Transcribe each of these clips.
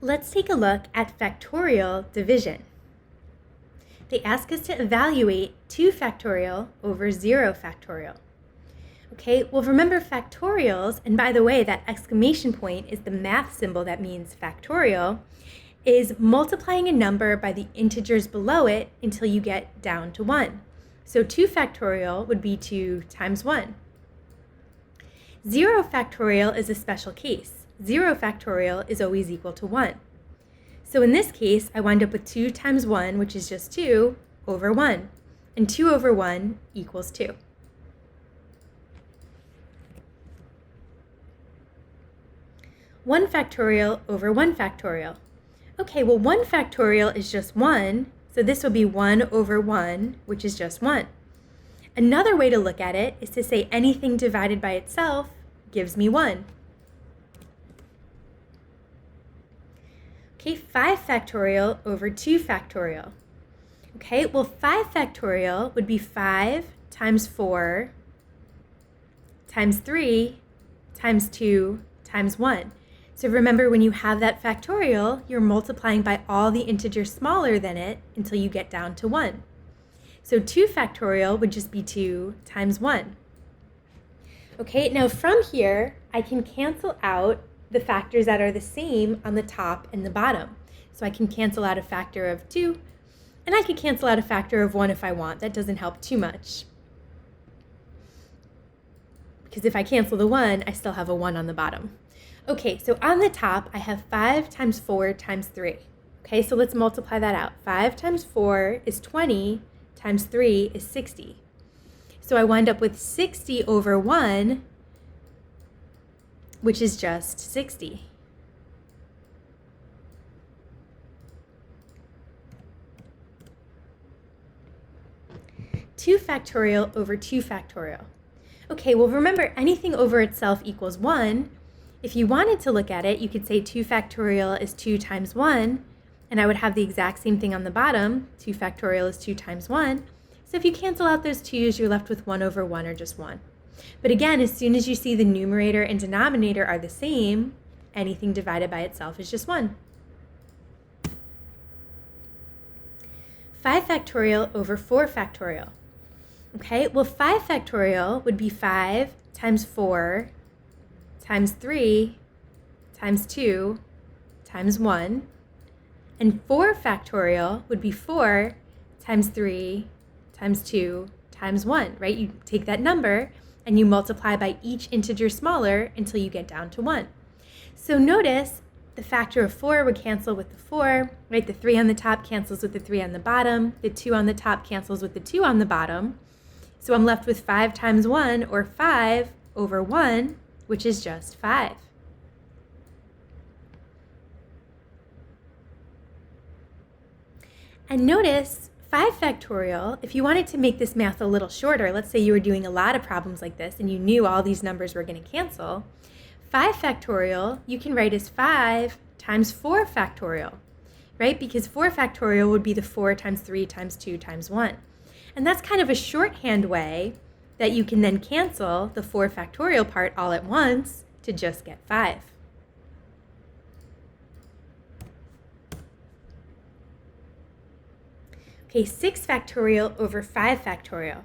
Let's take a look at factorial division. They ask us to evaluate 2 factorial over 0 factorial. Okay, well remember factorials, and by the way, that exclamation point is the math symbol that means factorial, is multiplying a number by the integers below it until you get down to 1. So 2 factorial would be 2 times 1. 0 factorial is a special case. 0 factorial is always equal to 1. So in this case, I wind up with 2 times 1, which is just 2, over 1. And 2 over 1 equals 2. One factorial over 1 factorial. Okay, well 1 factorial is just 1, so this would be 1 over 1, which is just 1. Another way to look at it is to say anything divided by itself gives me 1. Okay, 5 factorial over 2 factorial. Okay, well 5 factorial would be 5 times 4 times 3 times 2 times 1. So remember, when you have that factorial, you're multiplying by all the integers smaller than it until you get down to 1. So 2 factorial would just be 2 times 1. Okay, now from here, I can cancel out the factors that are the same on the top and the bottom. So I can cancel out a factor of 2, and I could cancel out a factor of 1 if I want. That doesn't help too much, because if I cancel the 1, I still have a 1 on the bottom. Okay, so on the top, I have 5 times 4 times 3. Okay, so let's multiply that out. 5 times 4 is 20, times 3 is 60. So I wind up with 60 over 1, which is just 60. Two factorial over 2 factorial. Okay, well remember, anything over itself equals 1. If you wanted to look at it, you could say 2 factorial is 2 times 1, and I would have the exact same thing on the bottom. 2 factorial is 2 times 1. So if you cancel out those 2's, you're left with 1 over 1, or just 1. But again, as soon as you see the numerator and denominator are the same, anything divided by itself is just 1. 5 factorial over 4 factorial. Okay, well 5 factorial would be 5 times 4 times 3 times 2 times 1. And 4 factorial would be 4 times 3 times 2 times 1, right? You take that number and you multiply by each integer smaller until you get down to 1. So notice the factor of 4 would cancel with the 4, right? The 3 on the top cancels with the 3 on the bottom. The 2 on the top cancels with the 2 on the bottom. So I'm left with 5 times 1, or 5 over 1, which is just 5. And notice 5 factorial, if you wanted to make this math a little shorter, let's say you were doing a lot of problems like this and you knew all these numbers were going to cancel, 5 factorial you can write as 5 times 4 factorial, right? Because 4 factorial would be the 4 times 3 times 2 times 1. And that's kind of a shorthand way that you can then cancel the 4 factorial part all at once to just get 5. Okay, 6 factorial over 5 factorial.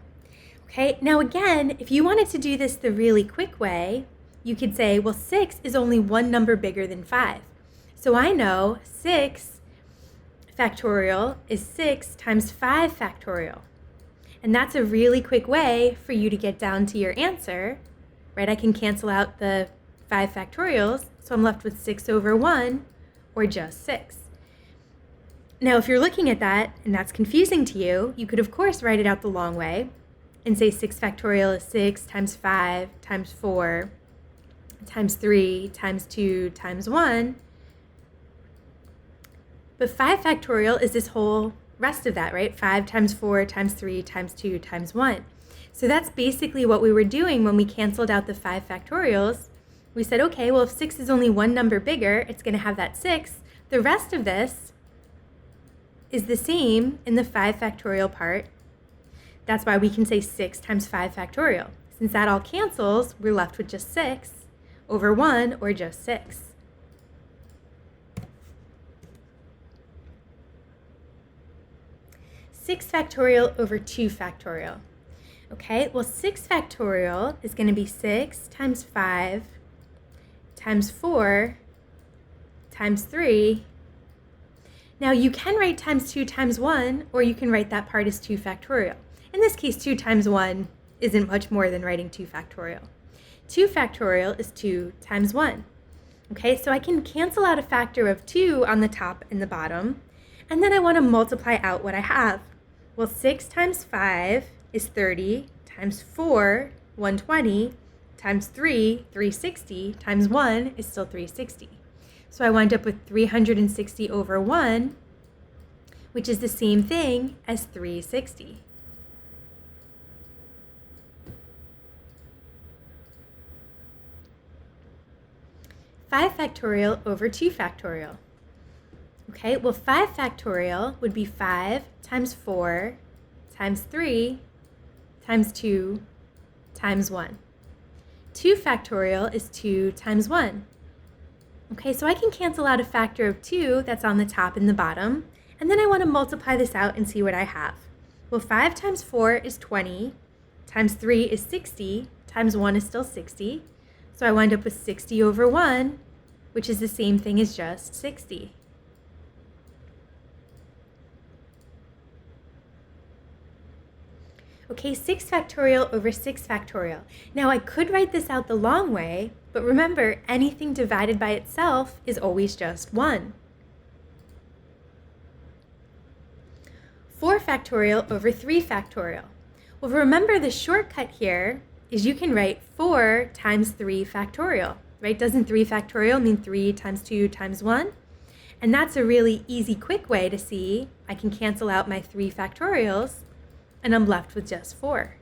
Okay, now again, if you wanted to do this the really quick way, you could say, well, 6 is only one number bigger than 5. So I know 6 factorial is 6 times 5 factorial. And that's a really quick way for you to get down to your answer, right? I can cancel out the 5 factorials, so I'm left with 6 over 1, or just 6. Now, if you're looking at that and that's confusing to you, you could of course write it out the long way and say 6 factorial is 6 times 5 times 4 times 3 times 2 times 1. But 5 factorial is this whole rest of that, right? 5 times 4 times 3 times 2 times 1. So that's basically what we were doing when we canceled out the 5 factorials. We said, okay, well, if 6 is only one number bigger, it's going to have that 6. The rest of this is the same in the 5 factorial part. That's why we can say 6 times 5 factorial. Since that all cancels, we're left with just 6 over 1, or just 6. 6 factorial over 2 factorial. Okay, well 6 factorial is going to be 6 times 5 times 4 times 3. Now you can write times 2 times 1, or you can write that part as 2 factorial. In this case, 2 times 1 isn't much more than writing 2 factorial. 2 factorial is 2 times 1. Okay, so I can cancel out a factor of 2 on the top and the bottom, and then I want to multiply out what I have. Well, 6 times 5 is 30, times 4, 120, times 3, 360, times 1 is still 360. So I wind up with 360 over 1, which is the same thing as 360. Five factorial over 2 factorial. Okay, well 5 factorial would be 5 times 4 times 3 times 2 times 1. 2 factorial is 2 times 1. Okay, so I can cancel out a factor of 2 that's on the top and the bottom, and then I want to multiply this out and see what I have. Well, 5 times 4 is 20, times 3 is 60, times 1 is still 60, so I wind up with 60 over 1, which is the same thing as just 60. Okay, 6 factorial over 6 factorial. Now I could write this out the long way, but remember, anything divided by itself is always just 1. 4 factorial over 3 factorial. Well, remember the shortcut here is you can write 4 times 3 factorial, right? Doesn't 3 factorial mean 3 times 2 times 1? And that's a really easy, quick way to see I can cancel out my 3 factorials, and I'm left with just 4.